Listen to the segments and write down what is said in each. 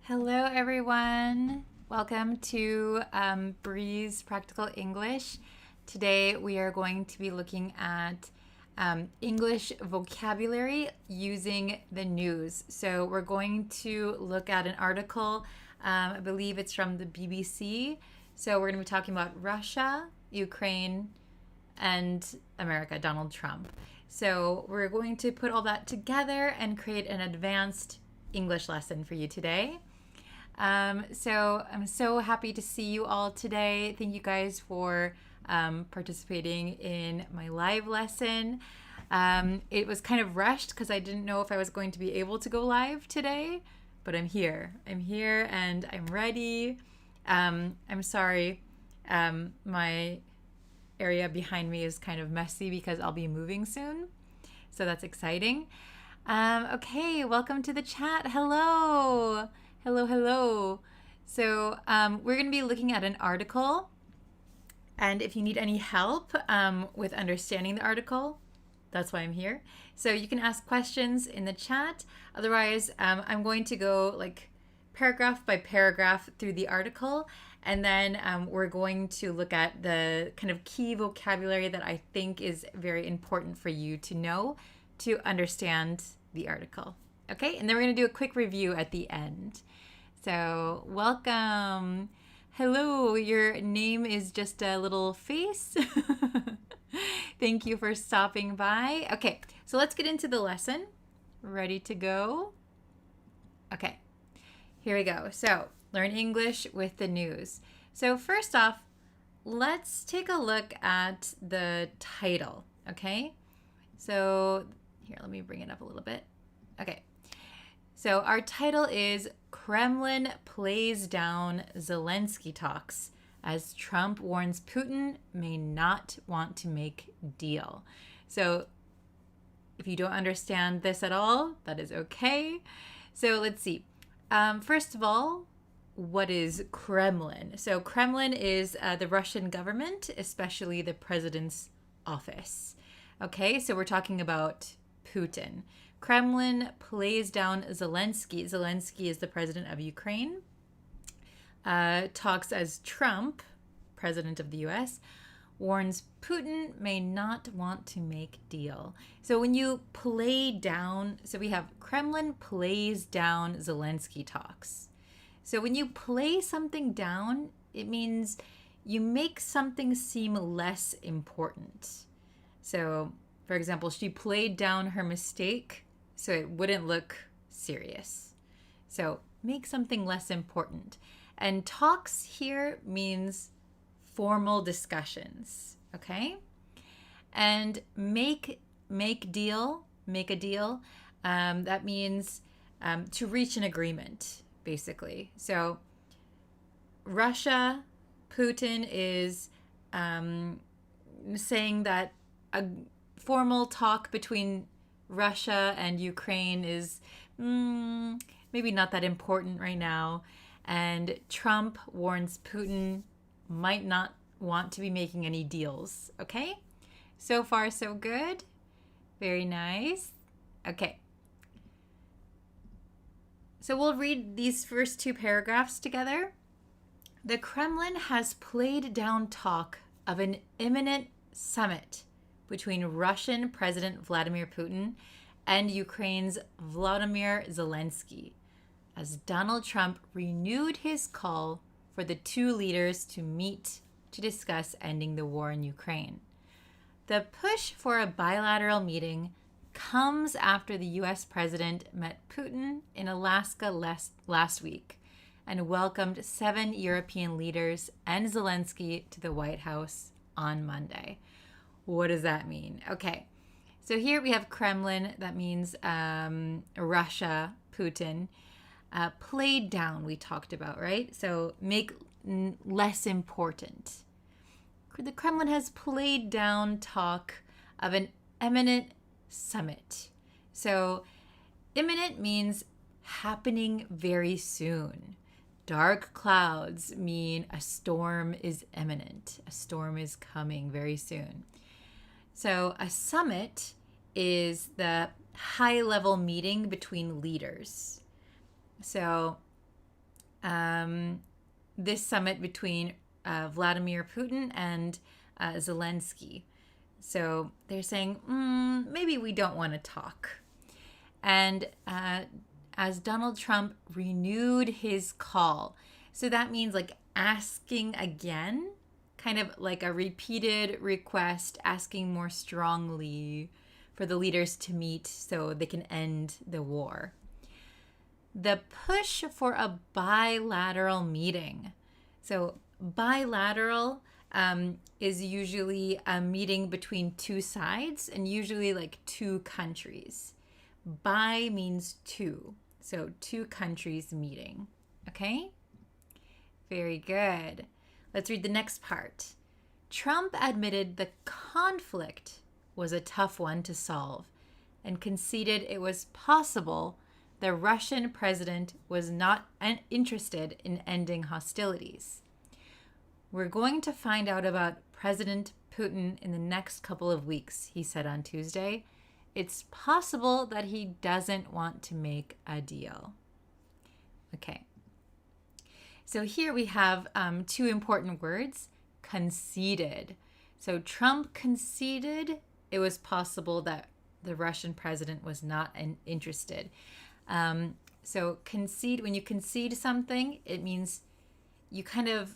Hello, everyone. Welcome to Breeze Practical English. Today, we are going to be looking at English vocabulary using the news. So, we're going to look at an article. I believe it's from the BBC. So, we're going to be talking about Russia, Ukraine, and America, Donald Trump. So, we're going to put all that together and create an advanced English lesson for you today. So I'm so happy to see you all today. Thank you guys for participating in my live lesson. It was kind of rushed because I didn't know if I was going to be able to go live today, but I'm here. I'm here and I'm ready. I'm sorry. My area behind me is kind of messy because I'll be moving soon. So that's exciting. Okay, welcome to the chat. Hello. Hello. So we're going to be looking at an article. And if you need any help with understanding the article, that's why I'm here. So you can ask questions in the chat. Otherwise, I'm going to go like paragraph by paragraph through the article. And then we're going to look at the kind of key vocabulary that I think is very important for you to know to understand the article. Okay, and then we're going to do a quick review at the end. So, welcome. Hello, your name is just a little face. Thank you for stopping by. Okay, so let's get into the lesson. Ready to go? Okay, here we go. So, learn English with the news. So, first off, let's take a look at the title, okay? So, here, let me bring it up a little bit. Okay. So our title is Kremlin Plays Down Zelensky Talks as Trump warns Putin may not want to make deal. So if you don't understand this at all, that is okay. So let's see. First of all, what is Kremlin? So Kremlin is the Russian government, especially the president's office. Okay, so we're talking about Putin. Kremlin plays down Zelensky. Zelensky is the president of Ukraine. Talks as Trump, president of the US, warns Putin may not want to make deal. So when you play down, so we have Kremlin plays down Zelensky talks. So when you play something down, it means you make something seem less important. So, for example, she played down her mistake so it wouldn't look serious. So make something less important. And talks here means formal discussions, okay? And make a deal, that means to reach an agreement, basically. So Russia, Putin is saying that a formal talk between Russia and Ukraine is maybe not that important right now. And Trump warns Putin might not want to be making any deals. Okay? So far, so good. Very nice. Okay. So we'll read these first two paragraphs together. The Kremlin has played down talk of an imminent summit between Russian President Vladimir Putin and Ukraine's Volodymyr Zelensky, as Donald Trump renewed his call for the two leaders to meet to discuss ending the war in Ukraine. The push for a bilateral meeting comes after the U.S. president met Putin in Alaska last week and welcomed 7 European leaders and Zelensky to the White House on Monday. What does that mean? Okay, so here we have Kremlin. That means Russia, Putin. Played down, we talked about, right? So make less important. The Kremlin has played down talk of an imminent summit. So imminent means happening very soon. Dark clouds mean a storm is imminent. A storm is coming very soon. So a summit is the high-level meeting between leaders. So this summit between Vladimir Putin and Zelensky. So they're saying, maybe we don't want to talk. And as Donald Trump renewed his call, so that means like asking again, kind of like a repeated request, asking more strongly for the leaders to meet so they can end the war. The push for a bilateral meeting. So bilateral is usually a meeting between two sides and usually like two countries. Bi means two. So two countries meeting. Okay? Very good. Let's read the next part. Trump admitted the conflict was a tough one to solve and conceded it was possible the Russian president was not interested in ending hostilities. We're going to find out about President Putin in the next couple of weeks, he said on Tuesday. It's possible that he doesn't want to make a deal. Okay. So here we have two important words, conceded. So Trump conceded it was possible that the Russian president was not interested. So concede, when you concede something, it means you kind of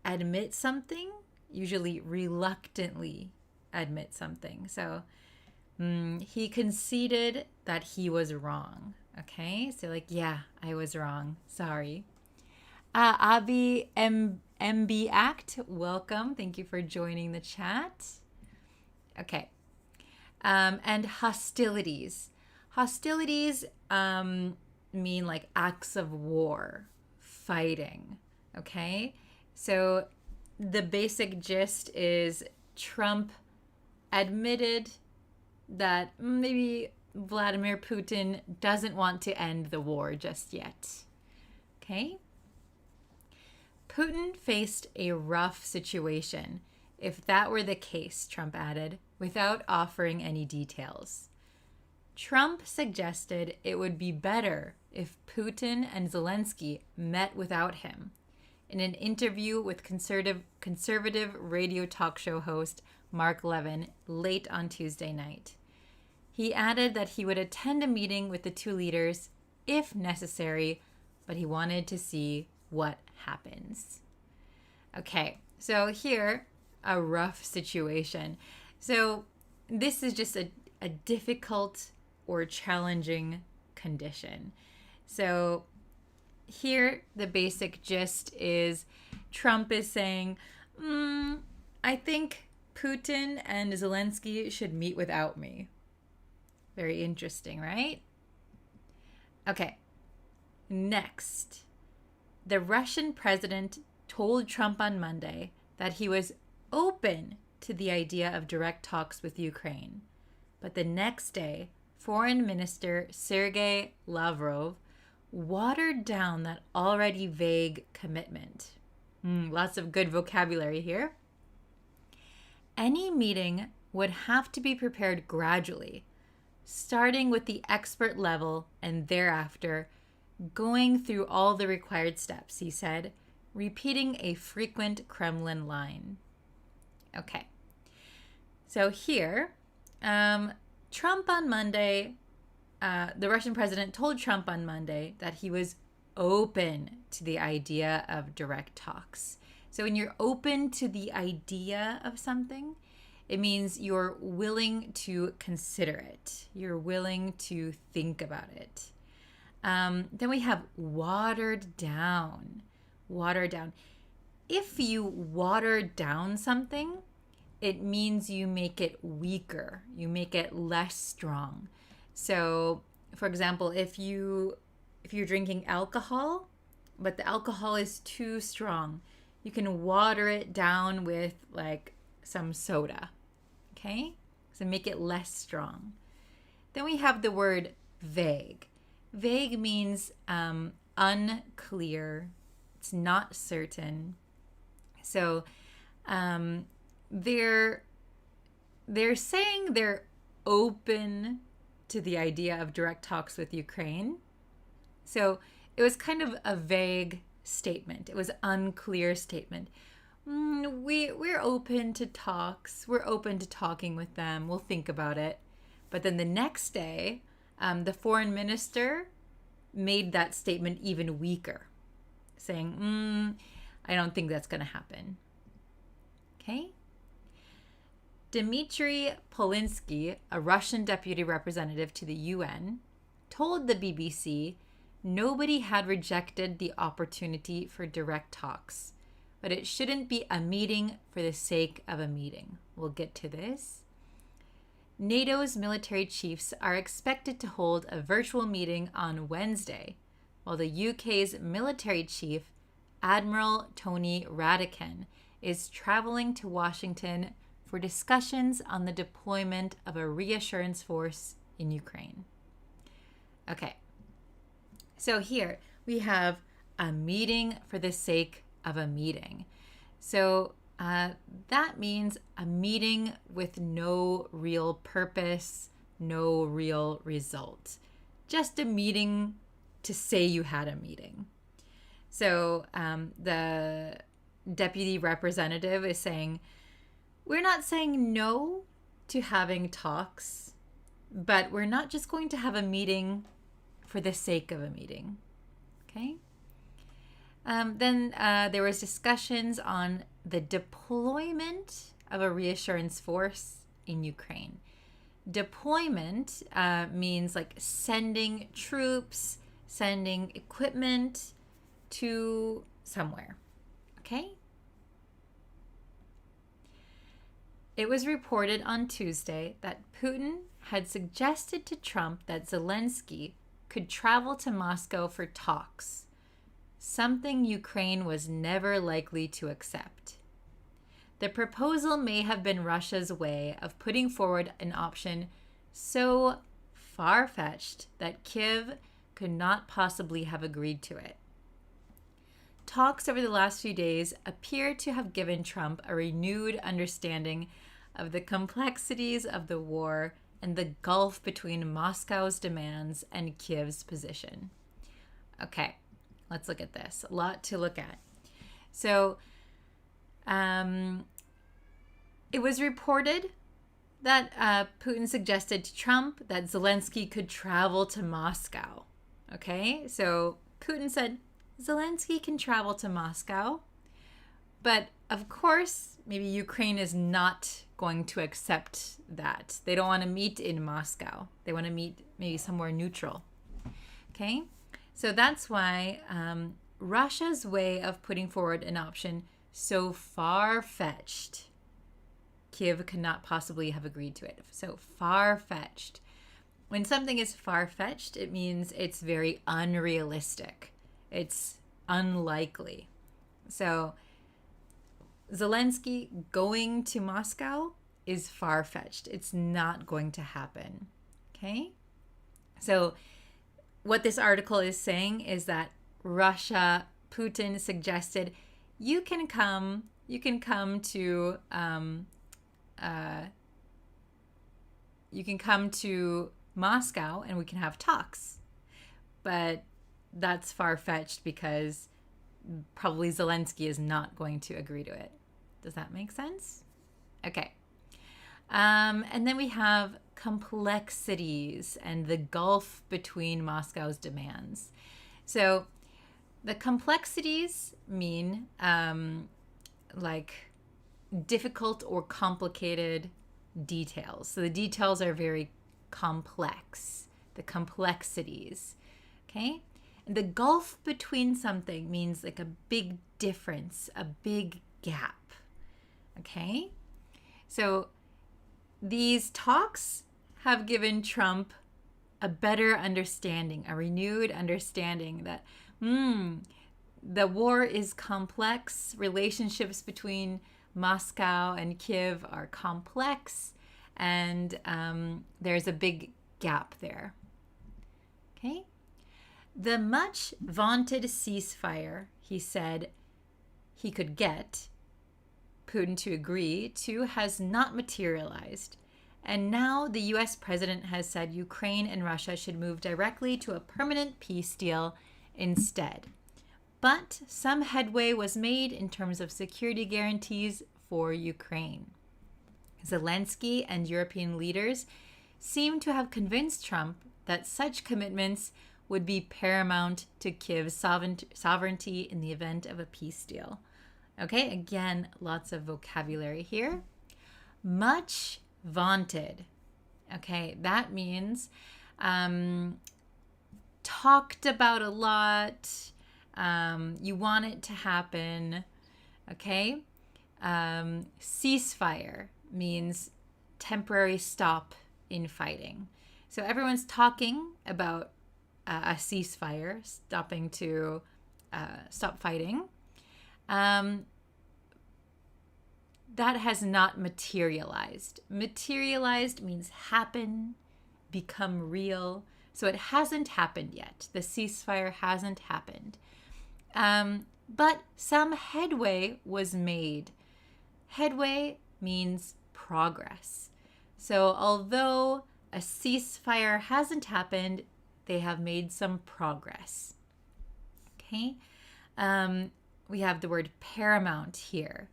admit something, usually reluctantly admit something. So he conceded that he was wrong. Okay, so like, yeah, I was wrong. Sorry. Avi MB Act, welcome. Thank you for joining the chat. Okay. And hostilities. Hostilities mean like acts of war, fighting. Okay. So the basic gist is Trump admitted that maybe Vladimir Putin doesn't want to end the war just yet. Okay? Putin faced a rough situation. If that were the case, Trump added, without offering any details. Trump suggested it would be better if Putin and Zelensky met without him. In an interview with conservative radio talk show host Mark Levin late on Tuesday night. He added that he would attend a meeting with the two leaders if necessary, but he wanted to see what happens. Okay, so here, a rough situation. So this is just a difficult or challenging condition. So here, the basic gist is Trump is saying, I think Putin and Zelensky should meet without me. Very interesting, right? Okay. Next, the Russian president told Trump on Monday that he was open to the idea of direct talks with Ukraine. But the next day, Foreign Minister Sergei Lavrov watered down that already vague commitment. Lots of good vocabulary here. Any meeting would have to be prepared gradually, starting with the expert level and thereafter going through all the required steps, he said, repeating a frequent Kremlin line. Okay. So here, Trump on Monday, the Russian president told Trump on Monday that he was open to the idea of direct talks. So when you're open to the idea of something, it means you're willing to consider it. You're willing to think about it. Then we have watered down. Watered down. If you water down something, it means you make it weaker. You make it less strong. So, for example, if you're drinking alcohol, but the alcohol is too strong, you can water it down with like some soda. Okay? So make it less strong. Then we have the word vague. Vague means unclear. It's not certain. So they're saying they're open to the idea of direct talks with Ukraine. So it was kind of a vague statement. It was unclear statement. We're open to talks. We're open to talking with them. We'll think about it. But then the next day, the foreign minister made that statement even weaker, saying, I don't think that's going to happen. Okay? Dmitry Polinsky, a Russian deputy representative to the UN, told the BBC nobody had rejected the opportunity for direct talks, but it shouldn't be a meeting for the sake of a meeting. We'll get to this. NATO's military chiefs are expected to hold a virtual meeting on Wednesday, while the UK's military chief, Admiral Tony Radakin, is traveling to Washington for discussions on the deployment of a reassurance force in Ukraine. Okay, so here we have a meeting for the sake of a meeting. So that means a meeting with no real purpose, no real result. Just a meeting to say you had a meeting. So the deputy representative is saying, we're not saying no to having talks, but we're not just going to have a meeting for the sake of a meeting. Okay? Then there was discussions on the deployment of a reassurance force in Ukraine. Deployment means like sending troops, sending equipment to somewhere. Okay? It was reported on Tuesday that Putin had suggested to Trump that Zelensky could travel to Moscow for talks, something Ukraine was never likely to accept. The proposal may have been Russia's way of putting forward an option so far-fetched that Kyiv could not possibly have agreed to it. Talks over the last few days appear to have given Trump a renewed understanding of the complexities of the war and the gulf between Moscow's demands and Kyiv's position. Okay, let's look at this. A lot to look at. So, it was reported that Putin suggested to Trump that Zelensky could travel to Moscow. Okay, so Putin said, Zelensky can travel to Moscow, but of course, maybe Ukraine is not going to accept that. They don't want to meet in Moscow. They want to meet maybe somewhere neutral. Okay, so that's why Russia's way of putting forward an option so far-fetched, Kyiv could not possibly have agreed to it. So far-fetched. When something is far-fetched, it means it's very unrealistic. It's unlikely. So Zelensky going to Moscow is far-fetched. It's not going to happen. Okay? So what this article is saying is that Putin suggested you can come to Moscow and we can have talks. But that's far-fetched because probably Zelensky is not going to agree to it. Does that make sense? Okay. And then we have complexities and the gulf between Moscow's demands. So the complexities mean like difficult or complicated details. So the details are very complex, the complexities. Okay? And the gulf between something means like a big difference, a big gap. Okay? So these talks have given Trump a better understanding, a renewed understanding that the war is complex, relationships between Moscow and Kyiv are complex, and there's a big gap there. Okay? The much vaunted ceasefire, he said he could get Putin to agree to, has not materialized. And now the US president has said Ukraine and Russia should move directly to a permanent peace deal instead. But some headway was made in terms of security guarantees for Ukraine. Zelensky and European leaders seem to have convinced Trump that such commitments would be paramount to Kyiv's sovereignty in the event of a peace deal. Okay, again, lots of vocabulary here. Much vaunted. Okay, that means talked about a lot. You want it to happen. Okay. Ceasefire means temporary stop in fighting. So everyone's talking about a ceasefire, stopping to stop fighting. That has not materialized. Materialized means happen, become real. So it hasn't happened yet. The ceasefire hasn't happened. But some headway was made. Headway means progress. So although a ceasefire hasn't happened, they have made some progress. Okay? We have the word paramount here.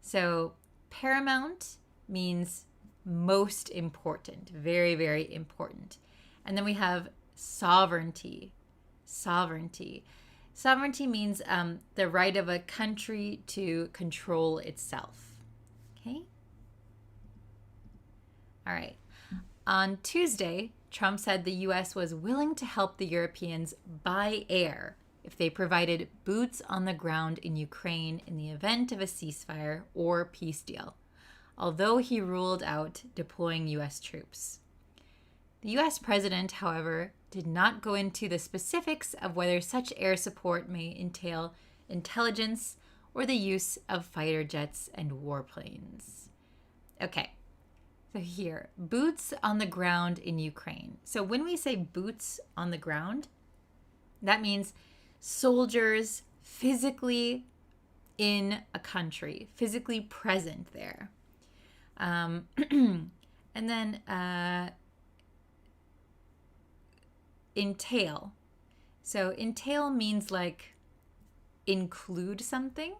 So paramount means most important, very, very important. And then we have sovereignty. Sovereignty. Sovereignty means the right of a country to control itself. Okay? All right. On Tuesday, Trump said the U.S. was willing to help the Europeans by air if they provided boots on the ground in Ukraine in the event of a ceasefire or peace deal, although he ruled out deploying U.S. troops. The U.S. president, however, did not go into the specifics of whether such air support may entail intelligence or the use of fighter jets and warplanes. Okay, so here, boots on the ground in Ukraine. So when we say boots on the ground, that means soldiers physically in a country, physically present there. And then entail. So entail means like include something.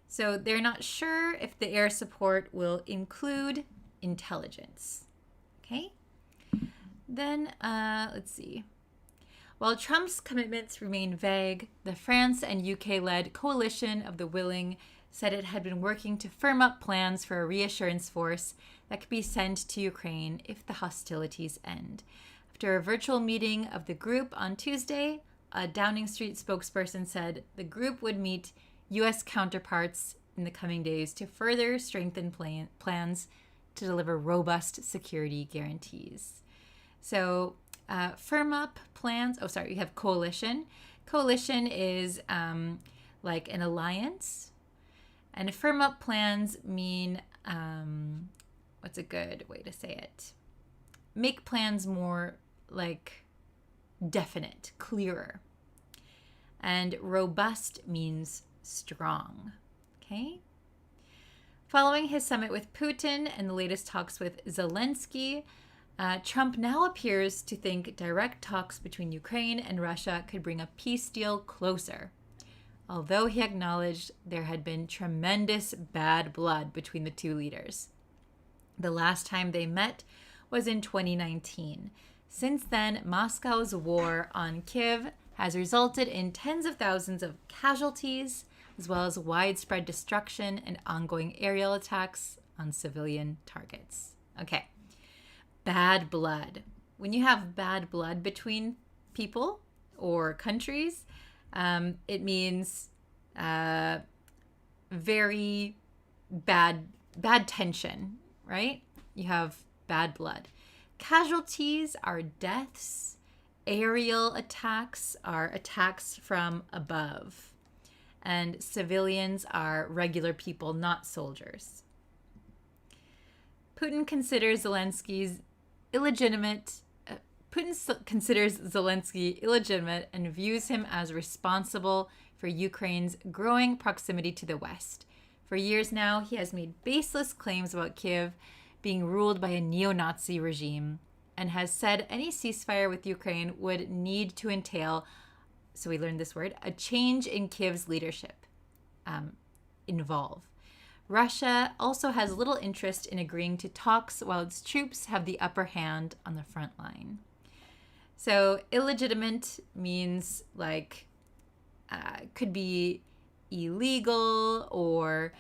So they're not sure if the air support will include intelligence. Okay? Then let's see. While Trump's commitments remain vague, the France and UK-led coalition of the willing said it had been working to firm up plans for a reassurance force that could be sent to Ukraine if the hostilities end. After a virtual meeting of the group on Tuesday, a Downing Street spokesperson said the group would meet U.S. counterparts in the coming days to further strengthen plans to deliver robust security guarantees. So firm up plans. You have coalition. Coalition is like an alliance. And firm up plans mean, what's a good way to say it? Make plans more like definite, clearer. And robust means strong. Okay? Following his summit with Putin and the latest talks with Zelensky, Trump now appears to think direct talks between Ukraine and Russia could bring a peace deal closer, although he acknowledged there had been tremendous bad blood between the two leaders. The last time they met was in 2019. Since then, Moscow's war on Kyiv has resulted in tens of thousands of casualties, as well as widespread destruction and ongoing aerial attacks on civilian targets. Okay. Bad blood. When you have bad blood between people or countries, it means very bad tension, right? You have bad blood. Casualties are deaths. Aerial attacks are attacks from above. And civilians are regular people, not soldiers. Putin considers Zelensky illegitimate and views him as responsible for Ukraine's growing proximity to the West. For years now, he has made baseless claims about Kyiv being ruled by a neo-Nazi regime and has said any ceasefire with Ukraine would need to entail so we learned this word, a change in Kiev's leadership involve. Russia also has little interest in agreeing to talks while its troops have the upper hand on the front line. So illegitimate means like could be illegal or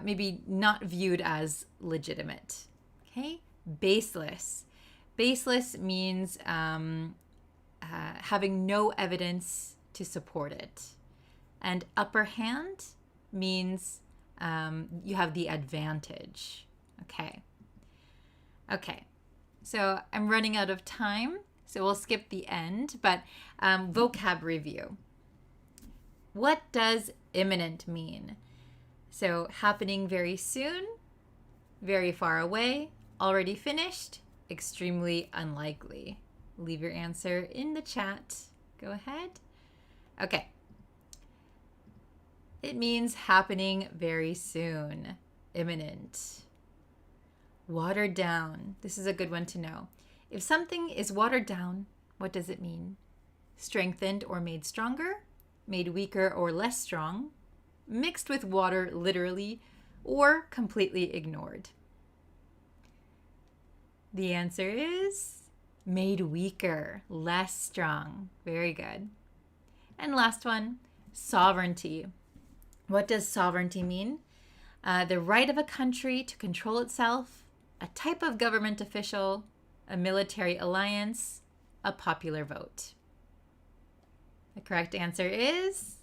maybe not viewed as legitimate. Okay, baseless. Baseless means having no evidence to support it. And upper hand means you have the advantage. Okay, so I'm running out of time, so we'll skip the end, but vocab review. What does imminent mean? So happening very soon, very far away, already finished, extremely unlikely. Leave your answer in the chat. Go ahead. Okay. It means happening very soon, imminent. Watered down. This is a good one to know. If something is watered down, what does it mean? Strengthened or made stronger, made weaker or less strong, mixed with water literally, or completely ignored. The answer is made weaker, less strong. Very good. And last one, sovereignty. What does sovereignty mean? The right of a country to control itself, a type of government official, a military alliance, a popular vote. The correct answer is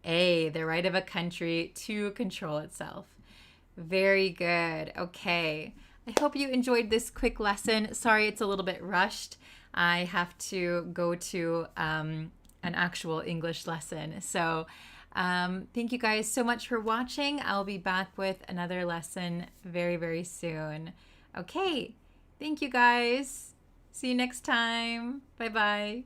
A, the right of a country to control itself. Very good. Okay. I hope you enjoyed this quick lesson. Sorry, it's a little bit rushed. I have to go to an actual English lesson. So thank you guys so much for watching. I'll be back with another lesson very, very soon. Okay. Thank you guys. See you next time. Bye-bye.